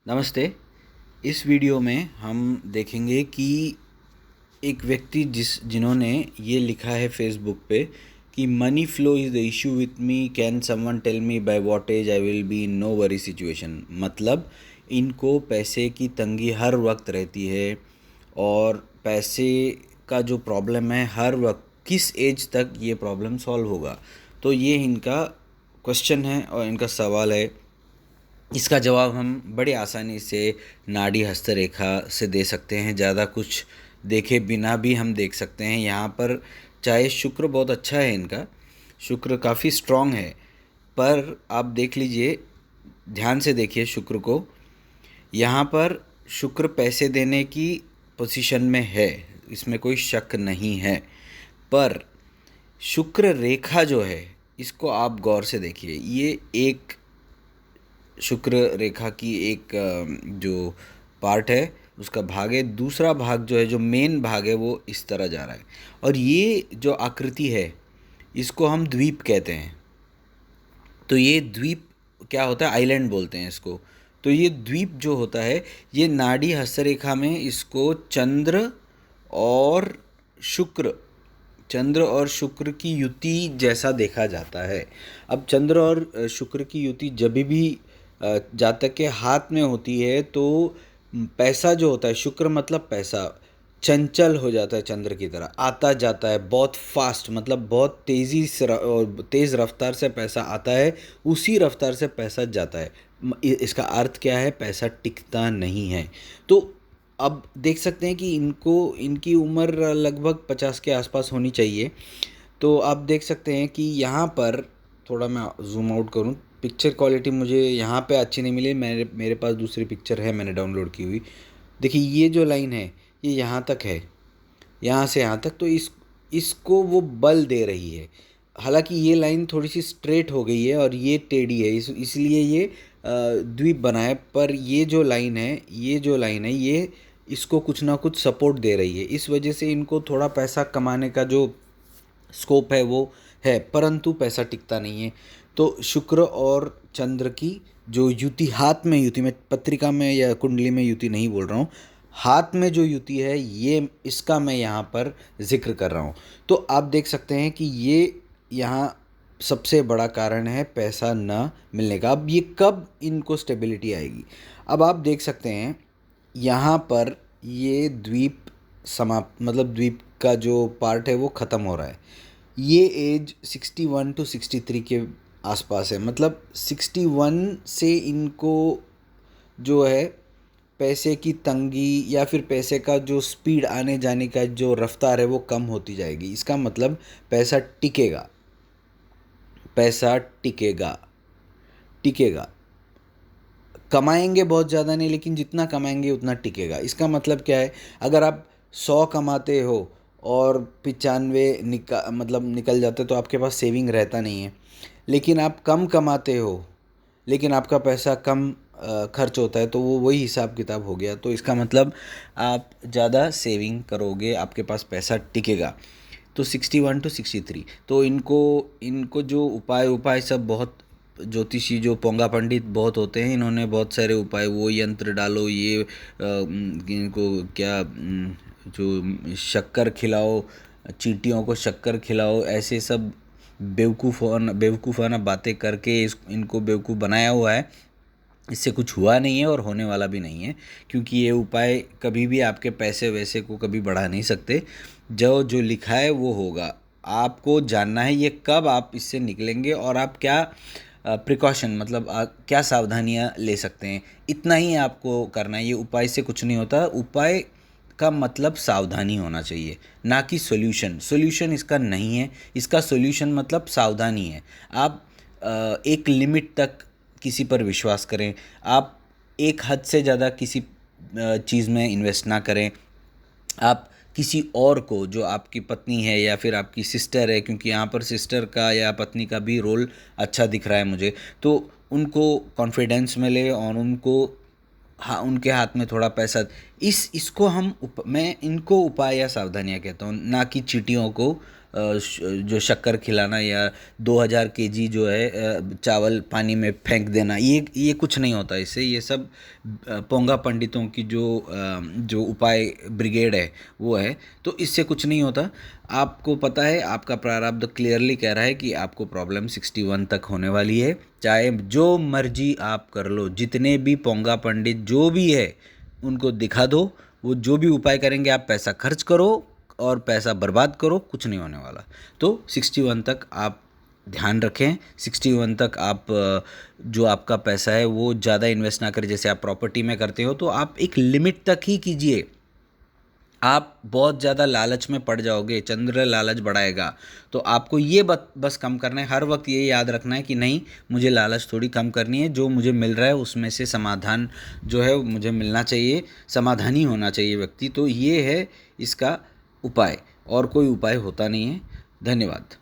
नमस्ते। इस वीडियो में हम देखेंगे कि एक व्यक्ति जिन्होंने ये लिखा है फेसबुक पे कि money flow is the issue with me, can someone tell me by what age I will be in no worry situation. मतलब इनको पैसे की तंगी हर वक्त रहती है और पैसे का जो प्रॉब्लम है हर वक्त किस एज तक ये प्रॉब्लम सॉल्व होगा। तो ये इनका क्वेश्चन है और इनका सवाल है। इसका जवाब हम बड़ी आसानी से नाड़ी हस्तरेखा से दे सकते हैं। ज़्यादा कुछ देखे बिना भी हम देख सकते हैं। यहाँ पर चाहे शुक्र बहुत अच्छा है, इनका शुक्र काफ़ी स्ट्रॉन्ग है, पर आप देख लीजिए, ध्यान से देखिए शुक्र को। यहाँ पर शुक्र पैसे देने की पोजीशन में है, इसमें कोई शक नहीं है, पर शुक्र रेखा जो है इसको आप गौर से देखिए। ये एक शुक्र रेखा की एक जो पार्ट है उसका भाग है, दूसरा भाग जो है, जो मेन भाग है, वो इस तरह जा रहा है। और ये जो आकृति है इसको हम द्वीप कहते हैं। तो ये द्वीप क्या होता है, आइलैंड बोलते हैं इसको। तो ये द्वीप जो होता है, ये नाड़ी हस्तरेखा में इसको और शुक्र चंद्र और शुक्र की युति जैसा देखा जाता है। अब चंद्र और शुक्र की युति जब भी जातक के हाथ में होती है तो पैसा जो होता है, शुक्र मतलब पैसा, चंचल हो जाता है, चंद्र की तरह आता जाता है, बहुत फास्ट, मतलब बहुत तेज़ी से और तेज़ रफ्तार से पैसा आता है, उसी रफ्तार से पैसा जाता है। इसका अर्थ क्या है, पैसा टिकता नहीं है। तो अब देख सकते हैं कि इनकी उम्र लगभग 50 के आसपास होनी चाहिए। तो आप देख सकते हैं कि यहाँ पर थोड़ा मैं जूम आउट करूँ, पिक्चर क्वालिटी मुझे यहाँ पे अच्छी नहीं मिली। मेरे पास दूसरी पिक्चर है, मैंने डाउनलोड की हुई। देखिए ये जो लाइन है ये यहाँ तक है, यहाँ से यहाँ तक, तो इसको वो बल दे रही है। हालांकि ये लाइन थोड़ी सी स्ट्रेट हो गई है और ये टेढ़ी है, इसलिए ये द्वीप बना है। पर ये जो लाइन है ये इसको कुछ ना कुछ सपोर्ट दे रही है। इस वजह से इनको थोड़ा पैसा कमाने का जो स्कोप है वो है, परंतु पैसा टिकता नहीं है। तो शुक्र और चंद्र की जो युति, हाथ में युति, मैं पत्रिका में या कुंडली में युति नहीं बोल रहा हूँ, हाथ में जो युति है ये, इसका मैं यहाँ पर जिक्र कर रहा हूँ। तो आप देख सकते हैं कि ये यहाँ सबसे बड़ा कारण है पैसा न मिलने का। अब ये कब इनको स्टेबिलिटी आएगी, अब आप देख सकते हैं यहाँ पर ये द्वीप समाप्त, मतलब द्वीप का जो पार्ट है वो ख़त्म हो रहा है। ये एज 61 टू 63 के आसपास है। मतलब 61 से इनको जो है पैसे की तंगी या फिर पैसे का जो स्पीड, आने जाने का जो रफ्तार है वो कम होती जाएगी। इसका मतलब पैसा टिकेगा, पैसा टिकेगा, टिकेगा। कमाएंगे बहुत ज़्यादा नहीं, लेकिन जितना कमाएंगे उतना टिकेगा। इसका मतलब क्या है, अगर आप 100 कमाते हो और 95 मतलब निकल जाते तो आपके पास सेविंग रहता नहीं है। लेकिन आप कम कमाते हो लेकिन आपका पैसा कम खर्च होता है, तो वो वही हिसाब किताब हो गया। तो इसका मतलब आप ज़्यादा सेविंग करोगे, आपके पास पैसा टिकेगा। तो 61 to 63, तो इनको इनको जो उपाय उपाय सब बहुत, ज्योतिषी जो पोंगा पंडित बहुत होते हैं, इन्होंने बहुत सारे उपाय, वो यंत्र डालो, ये इनको क्या जो शक्कर खिलाओ, चींटियों को शक्कर खिलाओ, ऐसे सब बेवकूफ़ाना बातें करके इनको बेवकूफ़ बनाया हुआ है। इससे कुछ हुआ नहीं है और होने वाला भी नहीं है, क्योंकि ये उपाय कभी भी आपके पैसे वैसे को कभी बढ़ा नहीं सकते। जो जो लिखा है वो होगा। आपको जानना है ये कब आप इससे निकलेंगे और आप क्या प्रिकॉशन, मतलब क्या सावधानियां ले सकते हैं, इतना ही आपको करना है। ये उपाय से कुछ नहीं होता। उपाय का मतलब सावधानी होना चाहिए, ना कि सॉल्यूशन। सॉल्यूशन इसका नहीं है, इसका सॉल्यूशन मतलब सावधानी है। आप एक लिमिट तक किसी पर विश्वास करें, आप एक हद से ज़्यादा किसी चीज़ में इन्वेस्ट ना करें। आप किसी और को, जो आपकी पत्नी है या फिर आपकी सिस्टर है, क्योंकि यहाँ पर सिस्टर का या पत्नी का भी रोल अच्छा दिख रहा है मुझे, तो उनको कॉन्फिडेंस में ले और उनको, हाँ, उनके हाथ में थोड़ा पैसा, इसको हम मैं इनको उपाय या सावधानियाँ कहता हूँ, ना कि चींटियों को जो शक्कर खिलाना या 2000 केजी जो है चावल पानी में फेंक देना, ये कुछ नहीं होता इससे। ये सब पोंगा पंडितों की जो उपाय ब्रिगेड है वो है, तो इससे कुछ नहीं होता। आपको पता है, आपका प्रारब्ध क्लियरली कह रहा है कि आपको प्रॉब्लम 61 तक होने वाली है। चाहे जो मर्जी आप कर लो, जितने भी पोंगा पंडित जो भी है उनको दिखा दो, वो जो भी उपाय करेंगे आप पैसा खर्च करो और पैसा बर्बाद करो, कुछ नहीं होने वाला। तो 61 तक आप ध्यान रखें। 61 तक आप जो आपका पैसा है वो ज़्यादा इन्वेस्ट ना करें। जैसे आप प्रॉपर्टी में करते हो तो आप एक लिमिट तक ही कीजिए। आप बहुत ज़्यादा लालच में पड़ जाओगे, चंद्र लालच बढ़ाएगा। तो आपको ये बस कम करना है। हर वक्त ये याद रखना है कि नहीं, मुझे लालच थोड़ी कम करनी है, जो मुझे मिल रहा है उसमें से समाधान जो है मुझे मिलना चाहिए, समाधानी होना चाहिए व्यक्ति। तो ये है इसका उपाय, और कोई उपाय होता नहीं है। धन्यवाद।